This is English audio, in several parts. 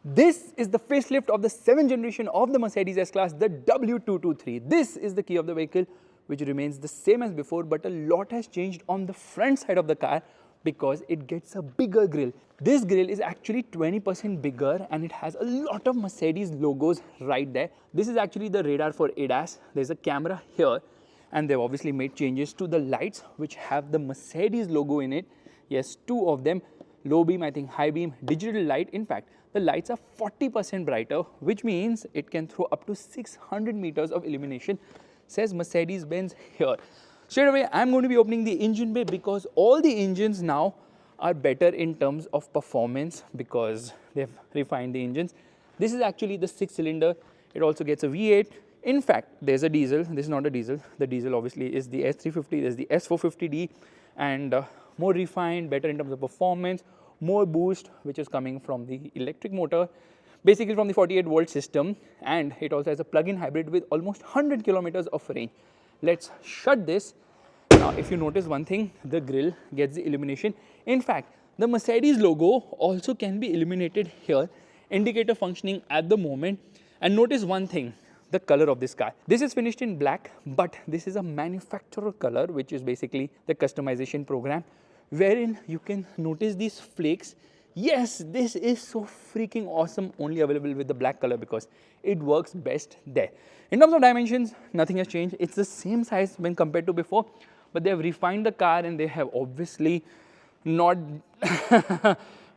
This is the facelift of the 7th generation of the Mercedes S-Class, the W223. This is the key of the vehicle, which remains the same as before, but a lot has changed on the front side of the car because it gets a bigger grille. This grille is actually 20% bigger and it has a lot of Mercedes logos right there. This is actually the radar for ADAS. There's a camera here and they've obviously made changes to the lights which have the Mercedes logo in it. Yes, 2 of them, low beam, I think high beam, digital light. In fact, the lights are 40% brighter, which means it can throw up to 600 meters of illumination, says Mercedes-Benz here. Straight away, I'm going to be opening the engine bay because all the engines now are better in terms of performance because they've refined the engines. This is actually the 6-cylinder. It also gets a V8. In fact, there's a diesel. This is not a diesel. The diesel obviously is the S350. There's the S450D and more refined, better in terms of performance, more boost, which is coming from the electric motor, basically from the 48-volt system, and it also has a plug-in hybrid with almost 100 kilometers of range. Let's shut this. Now, if you notice one thing, the grille gets the illumination. In fact, the Mercedes logo also can be illuminated here, indicator functioning at the moment. And notice one thing, the color of this car. This is finished in black, but this is a manufacturer color, which is basically the customization program, wherein you can notice these flakes. Yes, this is so freaking awesome, only available with the black color because it works best there. In terms of dimensions, nothing has changed. It's the same size when compared to before, but they have refined the car and they have obviously not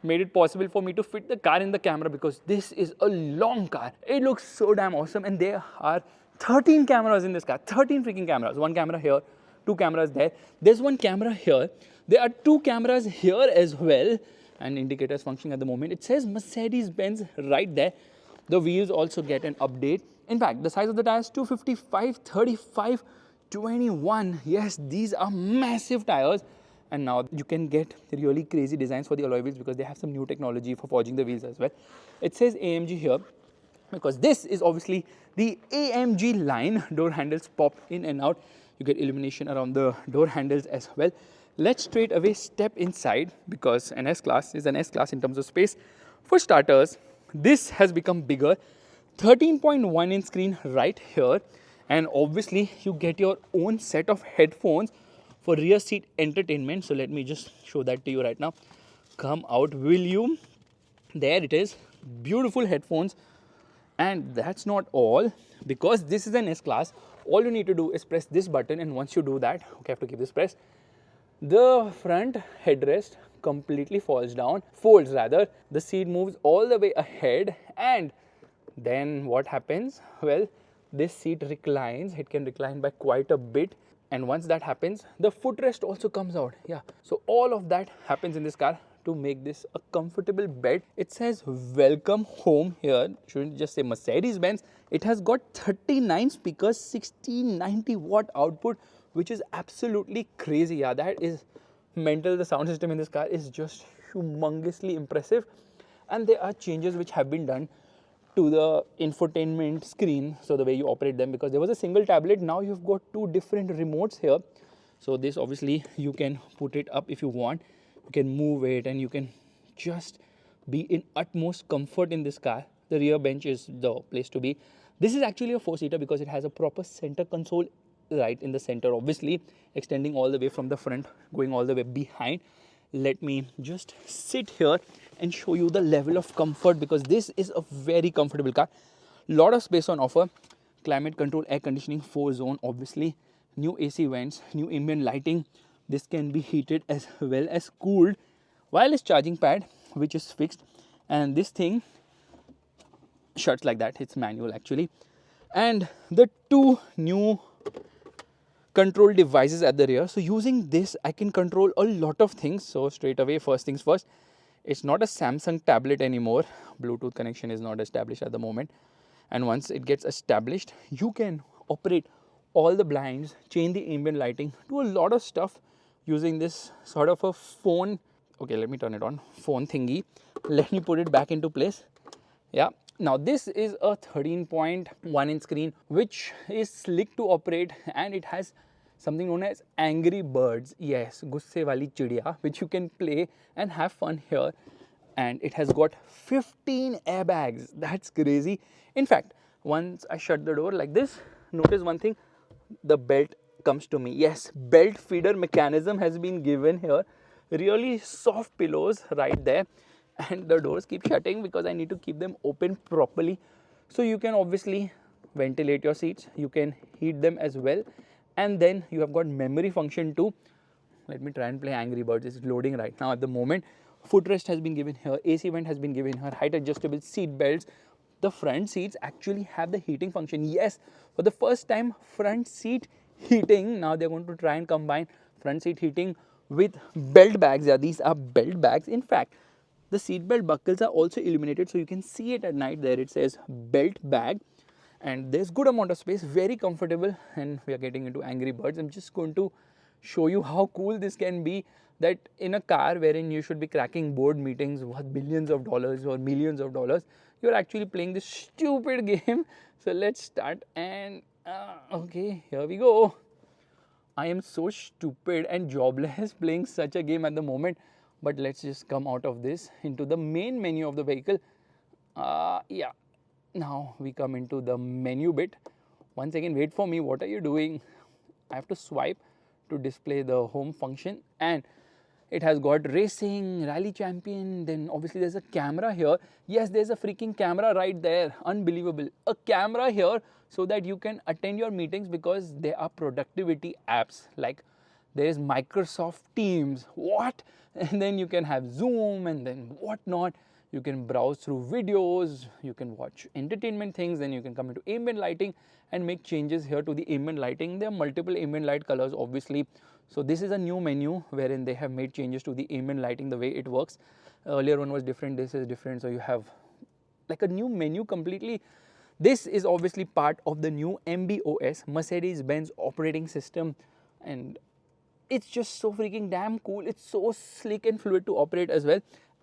made it possible for me to fit the car in the camera because this is a long car. It looks so damn awesome and there are 13 cameras in this car, 13 freaking cameras. 1 camera here, 2 cameras there. There's 1 camera here. There are 2 cameras here as well and indicators functioning at the moment. It says Mercedes-Benz right there. The wheels also get an update. In fact, the size of the tires 255, 35, 21. Yes, these are massive tires. And now you can get really crazy designs for the alloy wheels because they have some new technology for forging the wheels as well. It says AMG here because this is obviously the AMG line. Door handles pop in and out. You get illumination around the door handles as well. Let's straight away step inside because an S-Class is an S-Class in terms of space. For starters, this has become bigger. 13.1 inch screen right here. And obviously, you get your own set of headphones for rear seat entertainment. So let me just show that to you right now. Come out, will you? There it is. Beautiful headphones. And that's not all. Because this is an S-Class, all you need to do is press this button. And once you do that, okay, I have to keep this pressed. The front headrest completely folds down, folds rather. The seat moves all the way ahead and then what happens? Well, this seat reclines. It can recline by quite a bit. And once that happens, the footrest also comes out. Yeah. So all of that happens in this car to make this a comfortable bed. It says welcome home here. Shouldn't just say Mercedes-Benz. It has got 39 speakers, 1690 watt output, which is absolutely crazy. Yeah, that is mental. The sound system in this car is just humongously impressive. And there are changes which have been done to the infotainment screen, so the way you operate them, because there was a single tablet. Now you've got 2 different remotes here. So this obviously you can put it up if you want. You can move it and you can just be in utmost comfort in this car. The rear bench is the place to be. This is actually a 4-seater because it has a proper center console right in the center, obviously extending all the way from the front, going all the way behind. Let me just sit here and show you the level of comfort because this is a very comfortable car. Lot of space on offer. Climate control, air conditioning, 4-zone, obviously new AC vents, new ambient lighting. This can be heated as well as cooled. Wireless charging pad, which is fixed, and this thing shuts like that. It's manual actually. And the 2 new control devices at the rear. So using this, I can control a lot of things. So straight away, first things first, it's not a Samsung tablet anymore. Bluetooth connection is not established at the moment. And once it gets established, you can operate all the blinds, change the ambient lighting, do a lot of stuff using this sort of a phone. Okay, let me turn it on. Phone thingy. Let me put it back into place. Yeah. Now this is a 13.1 inch screen, which is slick to operate, and it has something known as Angry Birds. Yes, gusse wali chidiya, which you can play and have fun here. and it has got 15 airbags. That's crazy. In fact, once I shut the door like this, notice one thing, the belt comes to me. Yes, belt feeder mechanism has been given here. Really soft pillows right there, and the doors keep shutting because I need to keep them open properly. So you can obviously ventilate your seats, you can heat them as well, and then you have got memory function too. Let me try and play Angry Birds. It's loading right now at the moment. Footrest has been given here, AC vent has been given here, height adjustable seat belts. The front seats actually have the heating function. Yes, for the first time, front seat heating. Now they're going to try and combine front seat heating with belt bags. Yeah, these are belt bags. In fact, the seat belt buckles are also illuminated, so you can see it at night. There it says belt bag, and there's good amount of space, very comfortable. And we are getting into Angry Birds. I'm just going to show you how cool this can be, that in a car wherein you should be cracking board meetings worth billions of dollars or millions of dollars, you're actually playing this stupid game. So let's start, and okay, here we go. I am so stupid and jobless playing such a game at the moment, but let's just come out of this into the main menu of the vehicle. Yeah, now we come into the menu bit. Once again, wait for me, what are you doing? I have to swipe to display the home function, and it has got racing, rally champion, then obviously there's a camera here. Yes, there's a freaking camera right there, unbelievable. A camera here so that you can attend your meetings, because there are productivity apps like there's Microsoft Teams, what? And then you can have Zoom and then whatnot. You can browse through videos, you can watch entertainment things, then you can come into ambient lighting and make changes here to the ambient lighting. There are multiple ambient light colors obviously. So this is a new menu wherein they have made changes to the ambient lighting, the way it works. Earlier one was different, this is different. So you have like a new menu completely. This is obviously part of the new MBOS, Mercedes-Benz operating system, and it's just so freaking damn cool. It's so slick and fluid to operate as well.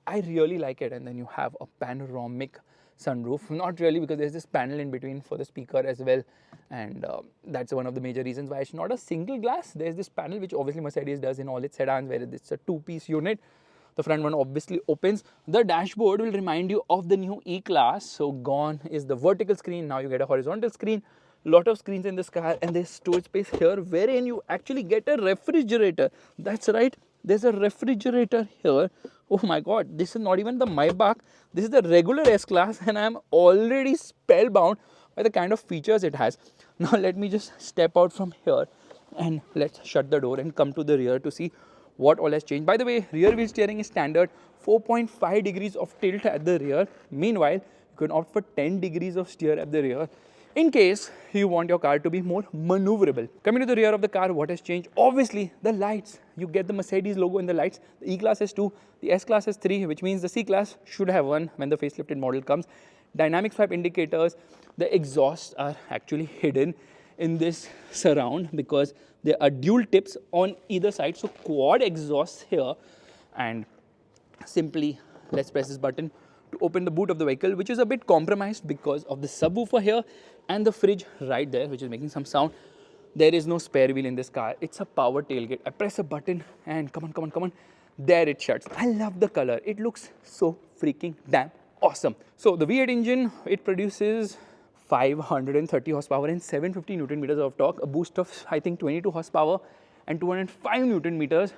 I really like it. And then you have a panoramic sunroof. Not really, because there's this panel in between for the speaker as well, and that's one of the major reasons why it's not a single glass. There's this panel which obviously Mercedes does in all its sedans, where it's a two-piece unit. The front one obviously opens. The dashboard will remind you of the new E-Class. So gone is the vertical screen, now you get a horizontal screen. Lot of screens in this car, and there's storage space here wherein you actually get a refrigerator. That's right, there's a refrigerator here. Oh my god, this is not even the Maybach, this is the regular S-Class, and I'm already spellbound by the kind of features it has. Now let me just step out from here and let's shut the door and come to the rear to see what all has changed. By the way, rear wheel steering is standard, 4.5 degrees of tilt at the rear. Meanwhile, you can opt for 10 degrees of steer at the rear, in case you want your car to be more maneuverable. Coming to the rear of the car, what has changed? Obviously, the lights. You get the Mercedes logo in the lights. The E-Class has 2, the S-Class has 3, which means the C-Class should have 1 when the facelifted model comes. Dynamic swipe indicators. The exhausts are actually hidden in this surround because there are dual tips on either side. So quad exhausts here, and simply let's press this button to open the boot of the vehicle, which is a bit compromised because of the subwoofer here and the fridge right there, which is making some sound. There is no spare wheel in this car. It's a power tailgate. I press a button and come on. There it shuts. I love the color. It looks so freaking damn awesome. So the V8 engine, it produces 530 horsepower and 750 Newton meters of torque, a boost of I think 22 horsepower and 205 Newton meters.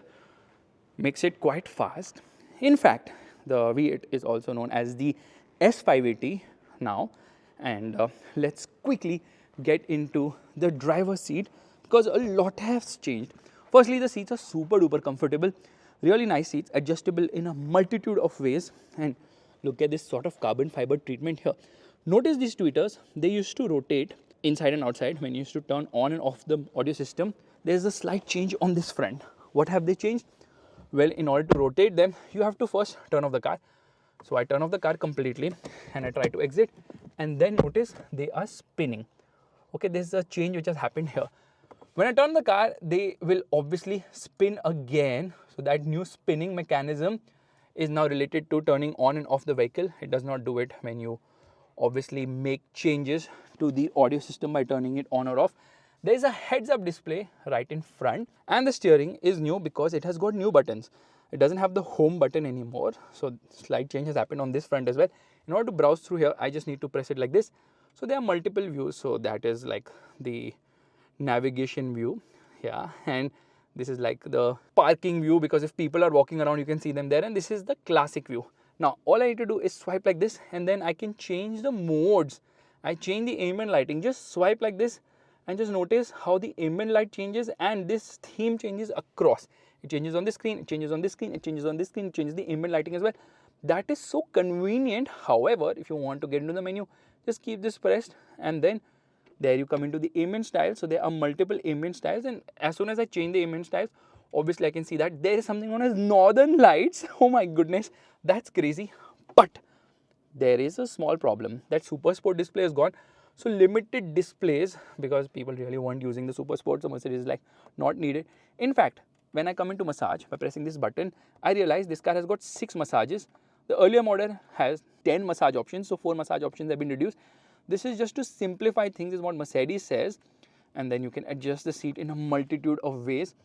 Makes it quite fast. In fact, the V8 is also known as the S580 now. And let's quickly get into the driver's seat, because a lot has changed. Firstly, the seats are super duper comfortable, really nice seats, adjustable in a multitude of ways. And look at this sort of carbon fiber treatment here. Notice these tweeters, they used to rotate inside and outside when you used to turn on and off the audio system. There's a slight change on this front. What have they changed? Well, in order to rotate them, you have to first turn off the car. So I turn off the car completely and I try to exit, and then notice they are spinning. Okay, there's a change which has happened here. When I turn the car, they will obviously spin again. So that new spinning mechanism is now related to turning on and off the vehicle. It does not do it when you obviously make changes to the audio system by turning it on or off. There is a heads-up display right in front, and the steering is new because it has got new buttons. It doesn't have the home button anymore. So slight change has happened on this front as well. In order to browse through here, I just need to press it like this. So there are multiple views. So that is like the navigation view. Yeah. And this is like the parking view, because if people are walking around, you can see them there. And this is the classic view. Now, all I need to do is swipe like this, and then I can change the modes. I change the ambient lighting. Just swipe like this and just notice how the ambient light changes, and this theme changes across. It changes on this screen, it changes on this screen, it changes on this screen, it changes the ambient lighting as well. That is so convenient. However, if you want to get into the menu, just keep this pressed, and then there you come into the ambient styles. So there are multiple ambient styles, and as soon as I change the ambient styles, obviously I can see that there is something known as northern lights. Oh my goodness, that's crazy. But there is a small problem, that Super Sport display is gone. So limited displays, because people really weren't using the Super Sport, so Mercedes is like not needed. In fact, when I come into massage by pressing this button, I realize this car has got 6 massages. The earlier model has 10 massage options, so 4 massage options have been reduced. This is just to simplify things, is what Mercedes says. And then you can adjust the seat in a multitude of ways.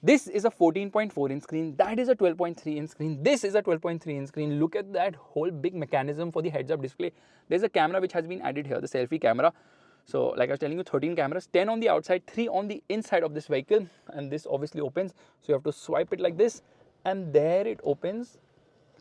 This is a 14.4 inch screen, that is a 12.3 inch screen, this is a 12.3 inch screen. Look at that whole big mechanism for the heads up display. There's a camera which has been added here, the selfie camera. So like I was telling you, 13 cameras, 10 on the outside, 3 on the inside of this vehicle, and this obviously opens. So you have to swipe it like this, and there it opens.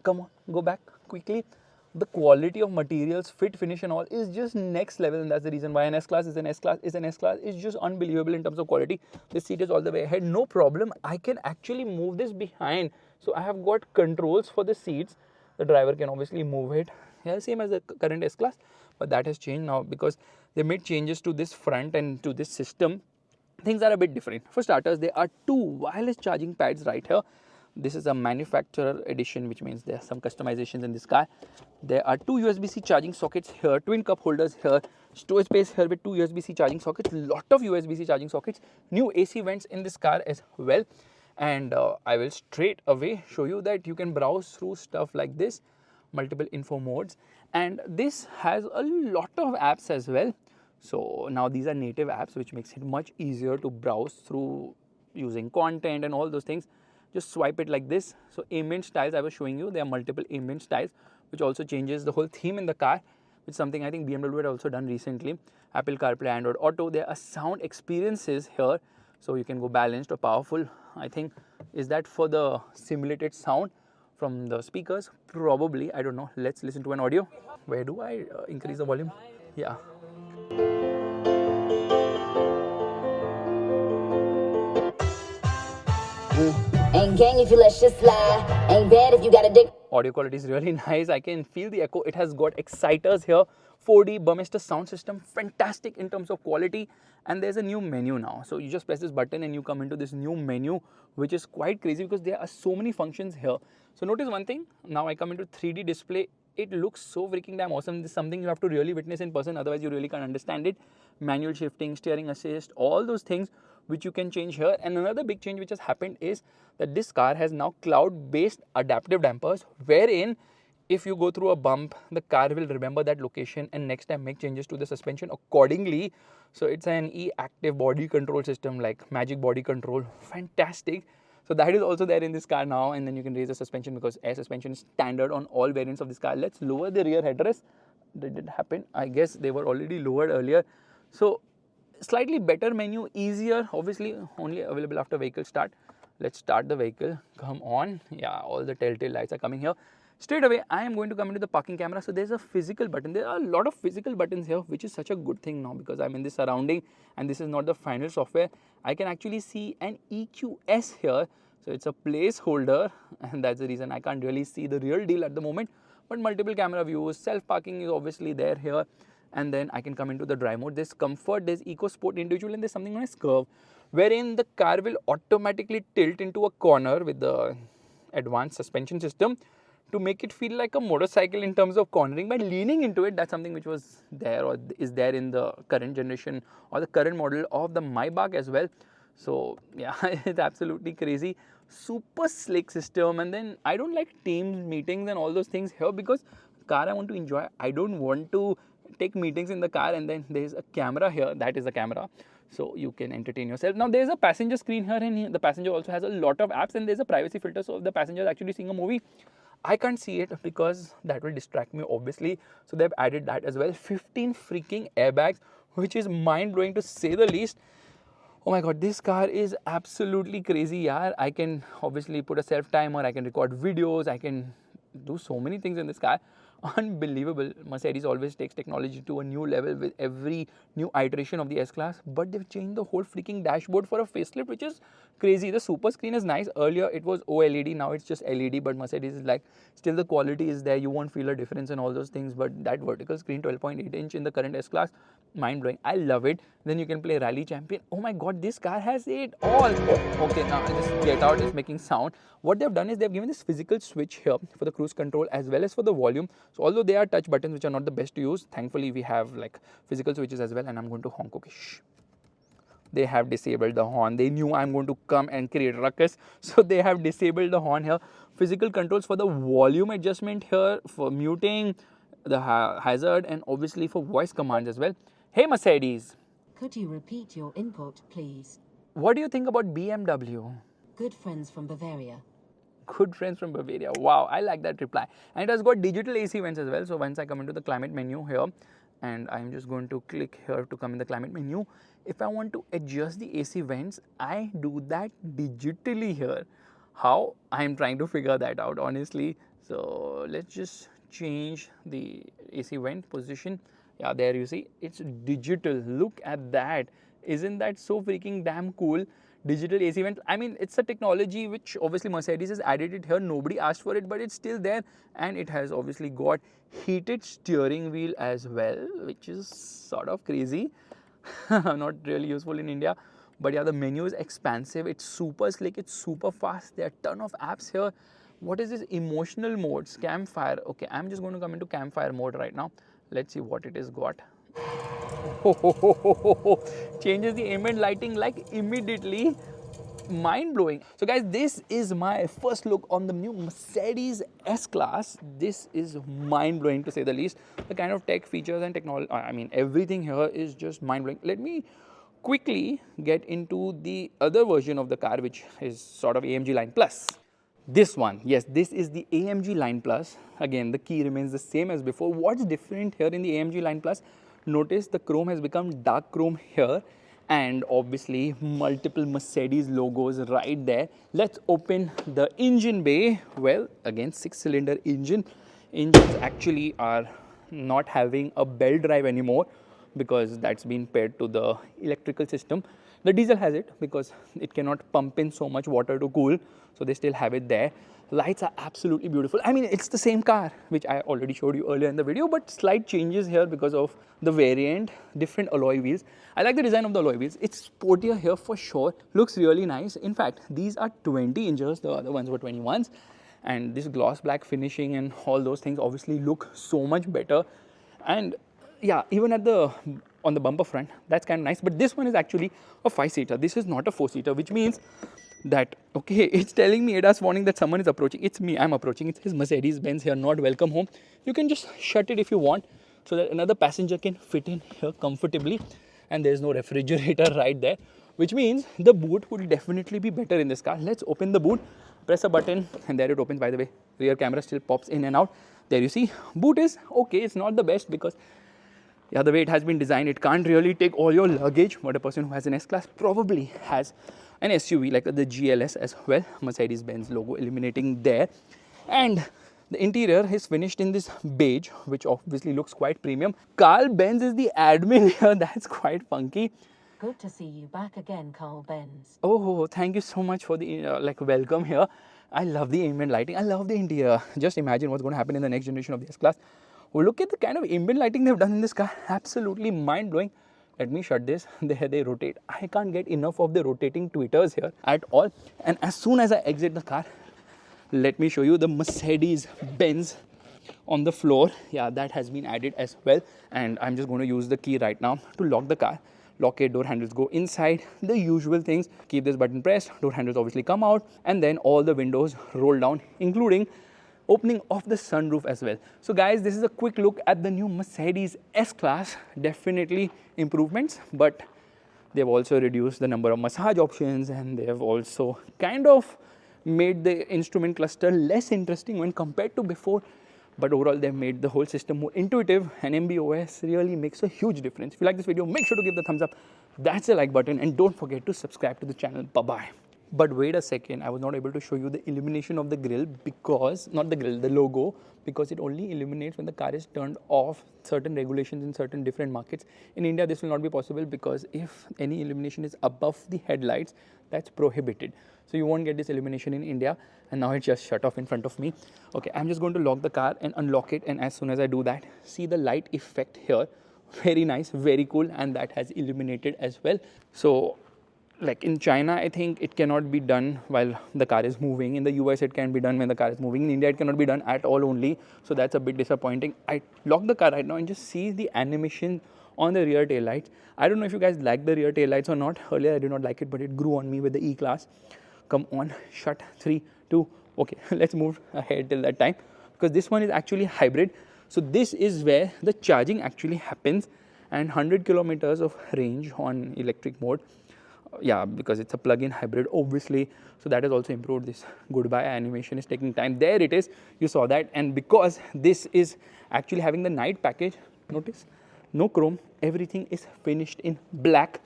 Come on, go back quickly. The quality of materials, fit, finish and all is just next level, and that's the reason why an S-Class is an S-Class is an S-Class. It's just unbelievable in terms of quality. This seat is all the way ahead, no problem. I can actually move this behind. So I have got controls for the seats. The driver can obviously move it. Yeah, same as the current S-Class, but that has changed now because they made changes to this front and to this system. Things are a bit different. For starters, there are 2 wireless charging pads right here. This is a manufacturer edition, which means there are some customizations in this car. There are 2 USB-C charging sockets here, twin cup holders here, storage space here with 2 USB-C charging sockets, lot of USB-C charging sockets, new AC vents in this car as well. And I will straight away show you that you can browse through stuff like this, multiple info modes, and this has a lot of apps as well. So now these are native apps, which makes it much easier to browse through using content and all those things. Just swipe it like this. So ambient styles I was showing you, there are multiple ambient styles, which also changes the whole theme in the car, which is something I think BMW had also done recently. Apple CarPlay, Android Auto, there are sound experiences here. So you can go balanced or powerful. I think, is that for the simulated sound from the speakers? Probably, I don't know. Let's listen to an audio. Where do I increase the volume? Yeah. Ain't gang if you let shit slide. Ain't bad if you got a dick. Audio quality is really nice. I can feel the echo. It has got exciters here. 4D Burmester sound system. Fantastic in terms of quality. And there's a new menu now. So you just press this button and you come into this new menu, which is quite crazy because there are so many functions here. So notice one thing. Now I come into 3D display. It looks so freaking damn awesome. This is something you have to really witness in person. Otherwise, you really can't understand it. Manual shifting, steering assist, all those things which you can change here. And another big change which has happened is that this car has now cloud-based adaptive dampers, wherein if you go through a bump, the car will remember that location and next time make changes to the suspension accordingly. So it's an e-active body control system, like magic body control. Fantastic. So that is also there in this car now, and then you can raise the suspension because air suspension is standard on all variants of this car. Let's lower the rear headrest. That did happen. I guess they were already lowered earlier. So slightly better menu, easier, obviously only available after vehicle start. Let's start the vehicle. Come on. Yeah, all the telltale lights are coming here. Straight away, I am going to come into the parking camera. So there's a physical button. There are a lot of physical buttons here, which is such a good thing now because I'm in this surrounding and this is not the final software. I can actually see an EQS here. So it's a placeholder, and that's the reason I can't really see the real deal at the moment. But multiple camera views, self-parking is obviously there here. And then I can come into the drive mode. There's comfort, there's eco sport, individual, and there's something known as curve, wherein the car will automatically tilt into a corner with the advanced suspension system to make it feel like a motorcycle in terms of cornering by leaning into it. That's something which was there or is there in the current generation or the current model of the Maybach as well. So yeah, it's absolutely crazy. Super slick system. And then I don't like Teams meetings and all those things here because car I want to enjoy. I don't want to take meetings in the car and then there's a camera here. That is a camera. so you can entertain yourself. Now there's a passenger screen here, and the passenger also has a lot of apps, and there's a privacy filter, so if the passenger is actually seeing a movie, I can't see it because that will distract me obviously. So they've added that as well. 15 freaking airbags, which is mind-blowing to say the least. Oh my god, this car is absolutely crazy, yaar. I can obviously put a self timer, I can record videos, I can do so many things in this car. Unbelievable. Mercedes always takes technology to a new level with every new iteration of the S-Class, but they've changed the whole freaking dashboard for a facelift, which is crazy. The super screen is nice. Earlier it was OLED, now it's just LED, but Mercedes is like, still the quality is there, you won't feel a difference and all those things, but that vertical screen, 12.8 inch in the current S-Class, mind-blowing. I love it. Then you can play Rally Champion. Oh my god, this car has it all. Okay, now I'll just get out, it's making sound. What they've done is they've given this physical switch here for the cruise control as well as for the volume. So although they are touch buttons, which are not the best to use, thankfully we have like physical switches as well. And I'm going to honk. Okay, shh. They have disabled the horn. They knew I'm going to come and create ruckus, so they have disabled the horn here. Physical controls for the volume adjustment here, for muting, the hazard, and obviously for voice commands as well. Hey Mercedes, Could you repeat your input, please? what do you think about BMW? Good friends from Bavaria. Good friends from Bavaria. Wow, I like that reply. And it has got digital AC vents as well. So once I come into the climate menu here, and I'm just going to click here to come in the climate menu. If I want to adjust the AC vents, I do that digitally here. How? I'm trying to figure that out honestly. So let's just change the AC vent position. Yeah, there you see, it's digital. Look at that. Isn't that so freaking damn cool? Digital AC vent. I mean, it's a technology which obviously Mercedes has added it here. Nobody asked for it, but it's still there. And it has obviously got heated steering wheel as well, which is sort of crazy. Not really useful in India. But yeah, the menu is expansive. It's super slick. It's super fast. There are a ton of apps here. What is this? Emotional modes, campfire. Okay, I'm just going to come into campfire mode right now. Let's see what it has got. Changes the ambient lighting like immediately. Mind-blowing. So guys, this is my first look on the new Mercedes S-Class. This is mind-blowing to say the least. The kind of tech features and technology, I mean everything here is just mind-blowing. Let me quickly get into the other version of the car, which is sort of AMG Line Plus. This one, yes, this is the AMG Line Plus. Again, the key remains the same as before. What's different here in the AMG Line Plus? Notice the chrome has become dark chrome here, and obviously multiple Mercedes logos right there. Let's open the engine bay. Well, again, 6-cylinder engine. Engines actually are not having a belt drive anymore because that's been paired to the electrical system. The diesel has it because it cannot pump in so much water to cool, so they still have it there. Lights are absolutely beautiful. I mean, it's the same car which I already showed you earlier in the video, but slight changes here because of the variant, different alloy wheels. I like the design of the alloy wheels. It's sportier here for sure. Looks really nice. In fact, these are 20 inches. The other ones were 21s. And this gloss black finishing and all those things obviously look so much better. And yeah, even at the on the bumper front, that's kind of nice. But this one is actually a 5-seater. This is not a 4-seater, which means that, okay, it's telling me, ADAS warning that someone is approaching. It's me, I'm approaching. It says Mercedes-Benz here, not welcome home. You can just shut it if you want so that another passenger can fit in here comfortably. And there's no refrigerator right there, which means the boot would definitely be better in this car. Let's open the boot, press a button, and there it opens. By the way, rear camera still pops in and out. There you see, boot is okay. It's not the best because yeah, the way it has been designed, it can't really take all your luggage. But a person who has an S-Class probably has an SUV like the GLS as well. Mercedes-Benz logo eliminating there. And the interior is finished in this beige, which obviously looks quite premium. Carl Benz is the admin here. That's quite funky. Good to see you back again, Carl Benz. Oh, thank you so much for the welcome here. I love the ambient lighting. I love the interior. Just imagine what's going to happen in the next generation of the S-Class. Oh, look at the kind of ambient lighting they've done in this car. Absolutely mind-blowing. Let me shut this. They rotate. I can't get enough of the rotating tweeters here at all. And as soon as I exit the car, let me show you the Mercedes-Benz on the floor. Yeah, that has been added as well. And I'm just going to use the key right now to lock the car. Lock it, door handles go inside, the usual things. Keep this button pressed, door handles obviously come out, and then all the windows roll down, including opening of the sunroof as well. So guys, this is a quick look at the new Mercedes S-Class. Definitely improvements, but They've also reduced the number of massage options, and they have also kind of made the instrument cluster less interesting when compared to before. But overall, they've made the whole system more intuitive, and MB.OS really makes a huge difference. If you like this video, make sure to give the thumbs up. That's the like button, and don't forget to subscribe to the channel. Bye-bye. But wait a second, I was not able to show you the illumination of the grille because, not the grille, the logo, because it only illuminates when the car is turned off. Certain regulations in certain different markets. In India, this will not be possible because if any illumination is above the headlights, that's prohibited. So you won't get this illumination in India, and now it just shut off in front of me. Okay, I'm just going to lock the car and unlock it, and as soon as I do that, see the light effect here. Very nice, very cool, and that has illuminated as well. So like in China, I think it cannot be done while the car is moving. In the US, it can be done when the car is moving. In India, it cannot be done at all only. So that's a bit disappointing. I lock the car right now and just see the animation on the rear tail lights. I don't know if you guys like the rear tail lights or not. Earlier, I did not like it, but it grew on me with the E-Class. Come on, shut, 3, 2. Okay, let's move ahead till that time, because this one is actually hybrid. So this is where the charging actually happens, and 100 kilometers of range on electric mode. Yeah, because it's a plug-in hybrid, obviously. So that has also improved. This goodbye animation is taking time. There it is. You saw that. And because this is actually having the night package, notice, no chrome. Everything is finished in black,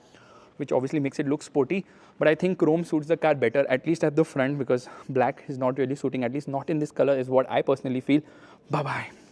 which obviously makes it look sporty. But I think chrome suits the car better, at least at the front, because black is not really suiting, at least not in this color, is what I personally feel. Bye-bye.